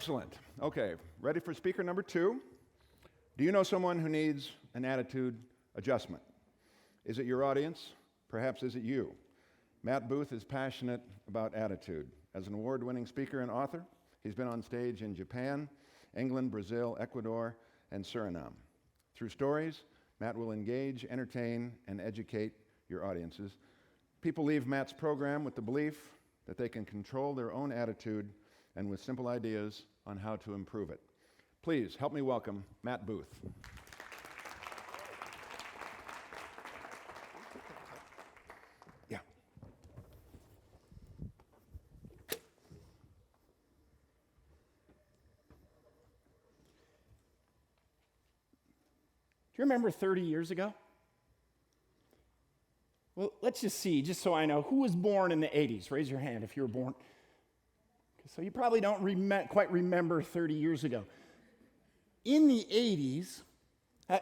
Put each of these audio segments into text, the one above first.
Excellent. Okay, ready for speaker number 2? Do you know someone who needs an attitude adjustment? Is it your audience? Perhaps is it you? Matt Booth is passionate about attitude. As an award-winning speaker and author, he's been on stage in Japan, England, Brazil, Ecuador, and Suriname. Through stories, Matt will engage, entertain, and educate your audiences. People leave Matt's program with the belief that they can control their own attitude and with simple ideas on how to improve it. Please help me welcome Matt Booth. Yeah. Do you remember 30 years ago? Well, let's just see, just so I know, who was born in the 80s? Raise your hand if you were born. So you probably don't quite remember 30 years ago. In the 80s,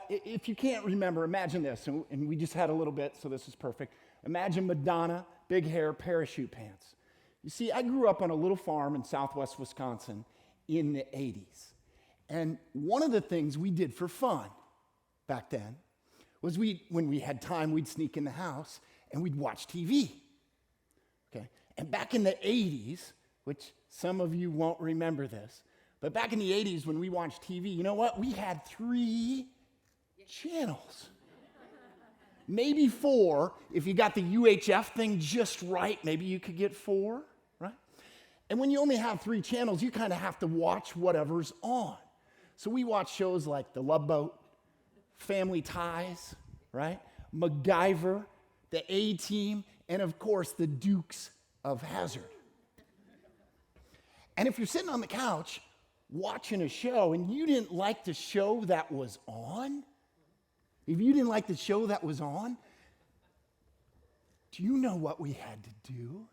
if you can't remember, imagine this, and we just had a little bit, so this is perfect. Imagine Madonna, big hair, parachute pants. You see, I grew up on a little farm in southwest Wisconsin in the 80s. And one of the things we did for fun back then was when we had time, we'd sneak in the house and we'd watch TV. Okay? And back in the 80s, which some of you won't remember this, but back in the 80s when we watched TV, you know what? We had 3 channels. Maybe 4. If you got the UHF thing just right, maybe you could get 4, right? And when you only have 3 channels, you kind of have to watch whatever's on. So we watched shows like The Love Boat, Family Ties, right? MacGyver, The A-Team, and of course, the Dukes of Hazzard. And if you're sitting on the couch watching a show and you didn't like the show that was on, do you know what we had to do?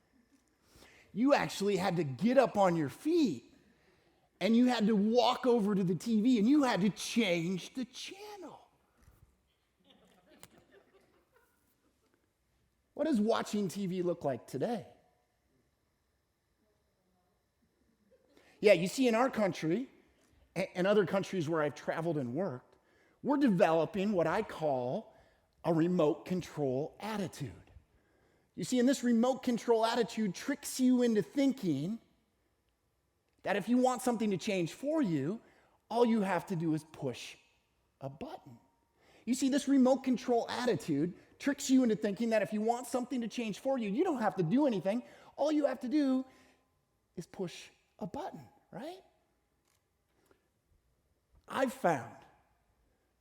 You actually had to get up on your feet and you had to walk over to the TV and you had to change the channel. What does watching TV look like today? Yeah, you see, in our country and other countries where I've traveled and worked, we're developing what I call a remote control attitude. You see, and this remote control attitude tricks you into thinking that if you want something to change for you, all you have to do is push a button. You see, this remote control attitude tricks you into thinking that if you want something to change for you, you don't have to do anything. All you have to do is push a button, right? I've found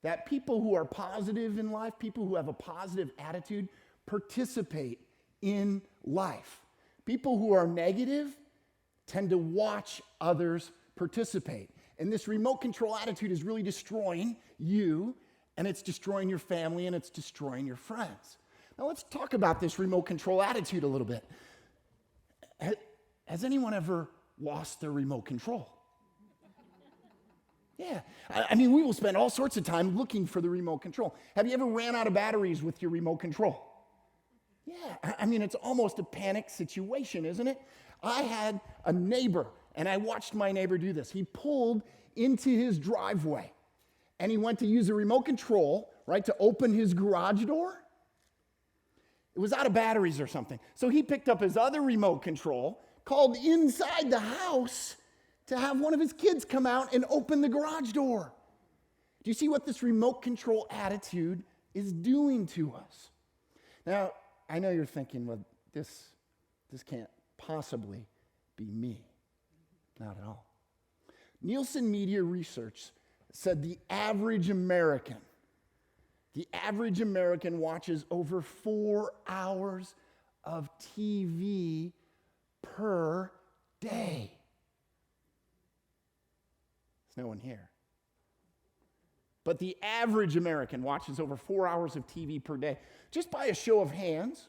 that people who are positive in life, people who have a positive attitude, participate in life. People who are negative tend to watch others participate. And this remote control attitude is really destroying you, and it's destroying your family, and it's destroying your friends. Now let's talk about this remote control attitude a little bit. Has anyone ever lost their remote control? Yeah. I mean, we will spend all sorts of time looking for the remote control. Have you ever ran out of batteries with your remote control? Yeah. I mean, it's almost a panic situation, isn't it? I had a neighbor, and I watched my neighbor do this. He pulled into his driveway, and he went to use the remote control, right, to open his garage door. It was out of batteries or something. So he picked up his other remote control, called inside the house to have one of his kids come out and open the garage door. Do you see what this remote control attitude is doing to us? Now, I know you're thinking, well, this can't possibly be me. Not at all. Nielsen Media Research said the average American watches over 4 hours of TV per day. There's no one here. But the average American watches over 4 hours of TV per day. Just by a show of hands,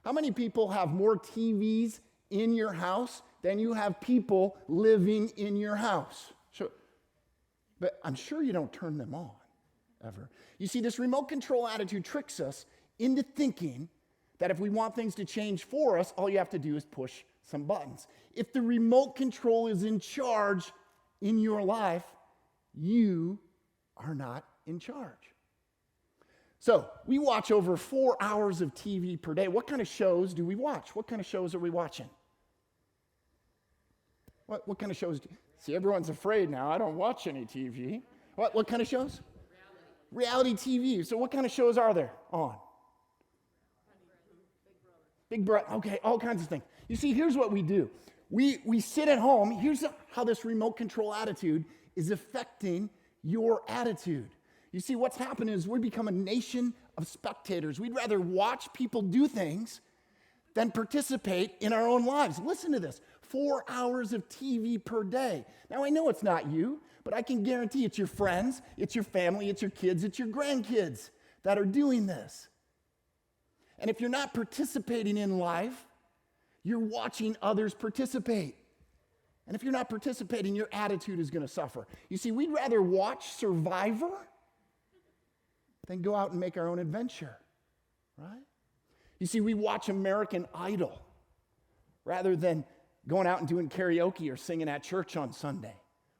how many people have more TVs in your house than you have people living in your house? Sure. But I'm sure you don't turn them on, ever. You see, this remote control attitude tricks us into thinking that if we want things to change for us, all you have to do is push some buttons. If the remote control is in charge, in your life, you are not in charge. So we watch over 4 hours of TV per day. What kind of shows do we watch? What kind of shows are we watching? What kind of shows? See, everyone's afraid now. I don't watch any TV. What kind of shows? Reality TV. So what kind of shows are there on? Big Brother. Okay, all kinds of things. You see, here's what we do. We sit at home. Here's how this remote control attitude is affecting your attitude. You see, what's happened is we become a nation of spectators. We'd rather watch people do things than participate in our own lives. Listen to this. 4 hours of TV per day. Now, I know it's not you, but I can guarantee it's your friends, it's your family, it's your kids, it's your grandkids that are doing this. And if you're not participating in life, you're watching others participate. And if you're not participating, your attitude is going to suffer. You see, we'd rather watch Survivor than go out and make our own adventure, right? You see, we watch American Idol rather than going out and doing karaoke or singing at church on Sunday.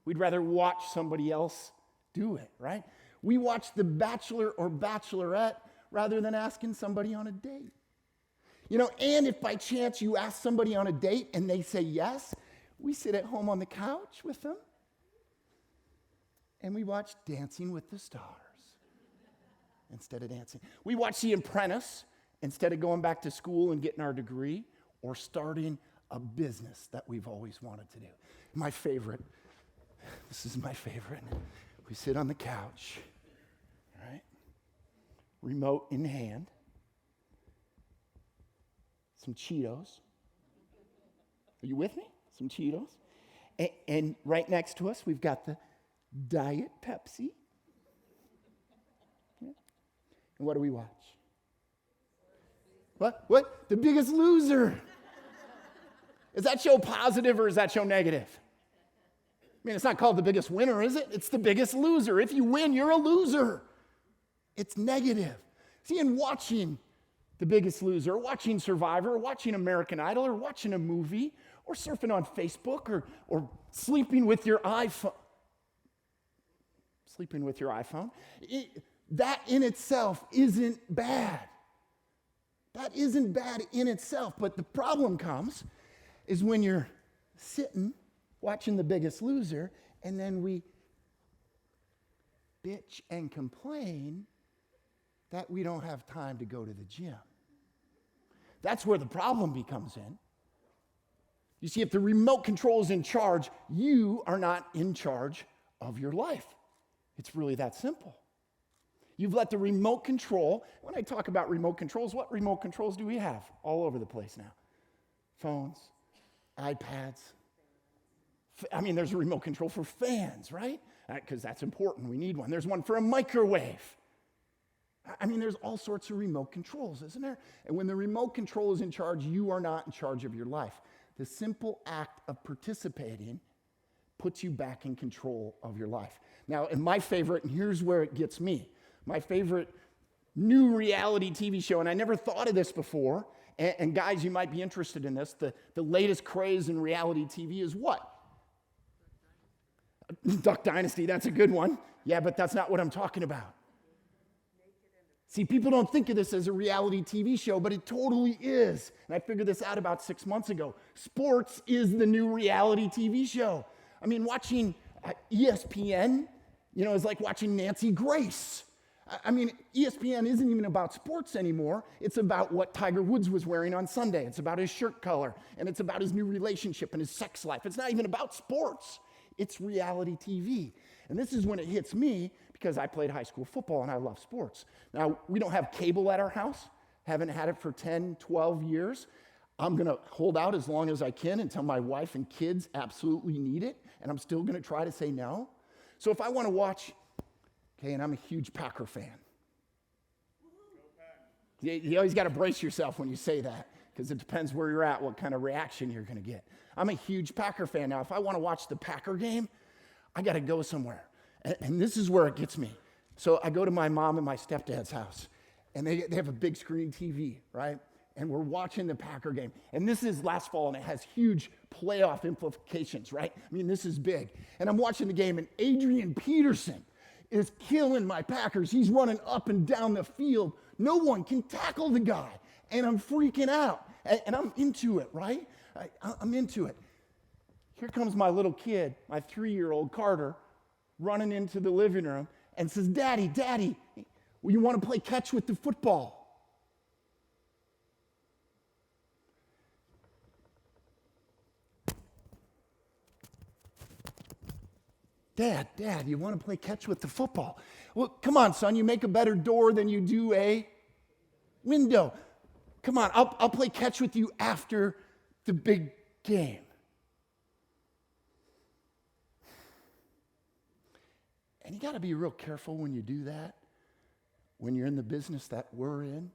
We'd rather watch somebody else do it, right? We watch The Bachelor or Bachelorette rather than asking somebody on a date. You know, and if by chance you ask somebody on a date and they say yes, we sit at home on the couch with them and we watch Dancing with the Stars instead of dancing. We watch The Apprentice instead of going back to school and getting our degree or starting a business that we've always wanted to do. My favorite, this is my favorite. We sit on the couch, right? Remote in hand, some Cheetos. Are you with me? Some Cheetos. And right next to us, we've got the Diet Pepsi. Yeah. And what do we watch? What? The Biggest Loser. Is that show positive or is that show negative? I mean, it's not called The Biggest Winner, is it? It's The Biggest Loser. If you win, you're a loser. It's negative. See, in watching The Biggest Loser, or watching Survivor, or watching American Idol, or watching a movie, or surfing on Facebook, or sleeping with your iPhone. That in itself isn't bad. That isn't bad in itself. But the problem comes is when you're sitting watching The Biggest Loser, and then we bitch and complain that we don't have time to go to the gym. That's where the problem becomes in. You see, if the remote control is in charge, you are not in charge of your life. It's really that simple. You've let the remote control, when I talk about remote controls, what remote controls do we have all over the place now? Phones, iPads. I mean, there's a remote control for fans, right? Because that's important. We need one. There's one for a microwave. I mean, there's all sorts of remote controls, isn't there? And when the remote control is in charge, you are not in charge of your life. The simple act of participating puts you back in control of your life. Now, and my favorite, and here's where it gets me, my favorite new reality TV show, and I never thought of this before, and guys, you might be interested in this, the latest craze in reality TV is what? Duck Dynasty, that's a good one. Yeah, but that's not what I'm talking about. See, people don't think of this as a reality TV show, but it totally is. And I figured this out about 6 months ago. Sports is the new reality TV show. I mean, watching ESPN, is like watching Nancy Grace. I mean, ESPN isn't even about sports anymore. It's about what Tiger Woods was wearing on Sunday. It's about his shirt color, and it's about his new relationship and his sex life. It's not even about sports. It's reality TV. And this is when it hits me, because I played high school football and I love sports. Now, we don't have cable at our house. Haven't had it for 10, 12 years. I'm going to hold out as long as I can until my wife and kids absolutely need it, and I'm still going to try to say no. So if I want to watch, okay, and I'm a huge Packer fan. You always got to brace yourself when you say that, because it depends where you're at, what kind of reaction you're going to get. I'm a huge Packer fan. Now, if I want to watch the Packer game, I got to go somewhere. And this is where it gets me. So I go to my mom and my stepdad's house, and they have a big screen TV, right? and we're watching the Packer game. And this is last fall, and it has huge playoff implications, right? I mean, this is big. And I'm watching the game, and Adrian Peterson is killing my Packers. He's running up and down the field. No one can tackle the guy. And I'm freaking out. And I'm into it, right? I'm into it. Here comes my little kid, my 3-year-old Carter, running into the living room and says, Daddy, you want to play catch with the football? Dad, you want to play catch with the football? Well, come on, son, you make a better door than you do a window. Come on, I'll play catch with you after the big game. And you got to be real careful when you do that, when you're in the business that we're in,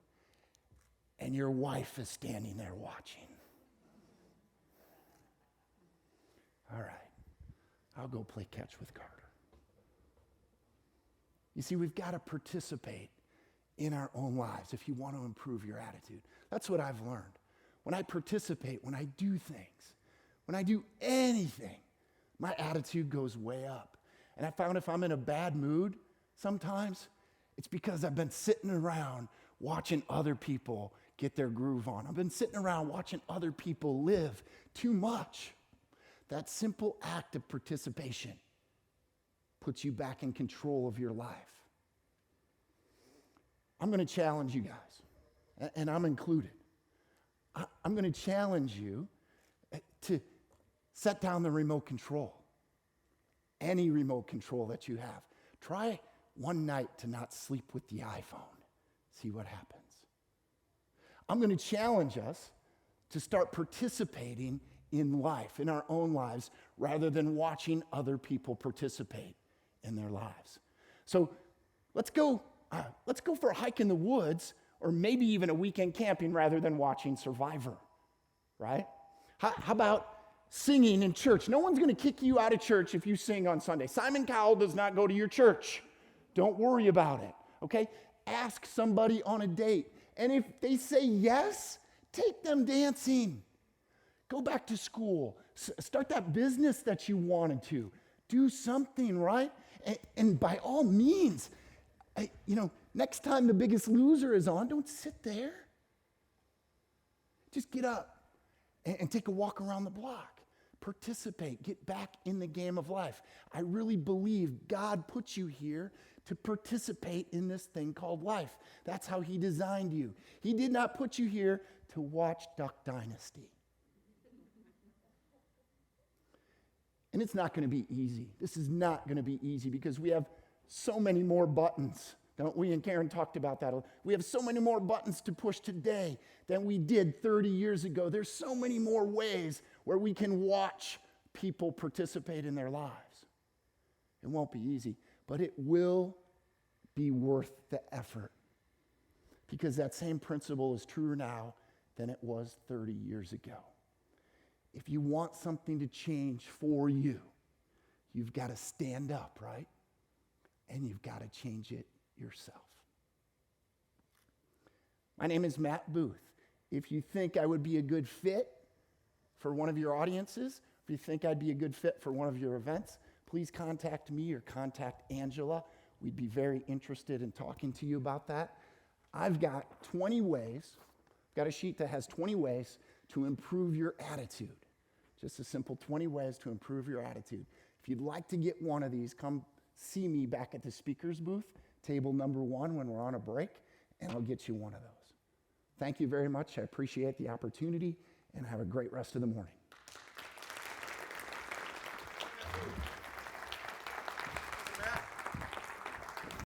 and your wife is standing there watching. All right, I'll go play catch with Carter. You see, we've got to participate in our own lives if you want to improve your attitude. That's what I've learned. When I participate, when I do things, when I do anything, my attitude goes way up. And I found if I'm in a bad mood sometimes, it's because I've been sitting around watching other people get their groove on. I've been sitting around watching other people live too much. That simple act of participation puts you back in control of your life. I'm going to challenge you guys, and I'm included. I'm going to challenge you to set down the remote control. Any remote control that you have. Try one night to not sleep with the iPhone. See what happens. I'm going to challenge us to start participating in life, in our own lives, rather than watching other people participate in their lives. So let's go for a hike in the woods, or maybe even a weekend camping rather than watching Survivor, right? How about singing in church? No one's going to kick you out of church if you sing on Sunday. Simon Cowell does not go to your church. Don't worry about it, okay? Ask somebody on a date. And if they say yes, take them dancing. Go back to school. Start that business that you wanted to. Do something, right? And by all means, next time The Biggest Loser is on, don't sit there. Just get up and take a walk around the block. Participate. Get back in the game of life. I really believe God put you here to participate in this thing called life. That's how he designed you. He did not put you here to watch Duck Dynasty. And it's not going to be easy. This is not going to be easy because we have so many more buttons, don't we? And Karen talked about that. We have so many more buttons to push today than we did 30 years ago. There's so many more ways where we can watch people participate in their lives. It won't be easy, but it will be worth the effort because that same principle is truer now than it was 30 years ago. If you want something to change for you, you've got to stand up, right? And you've got to change it yourself. My name is Matt Booth. If you think I would be a good fit for one of your audiences, if you think I'd be a good fit for one of your events, please contact me or contact Angela. We'd be very interested in talking to you about that. I've got 20 ways, got a sheet that has 20 ways to improve your attitude. Just a simple 20 ways to improve your attitude. If you'd like to get one of these, come see me back at the speaker's booth, table number 1 when we're on a break, and I'll get you one of those. Thank you very much. I appreciate the opportunity, and have a great rest of the morning.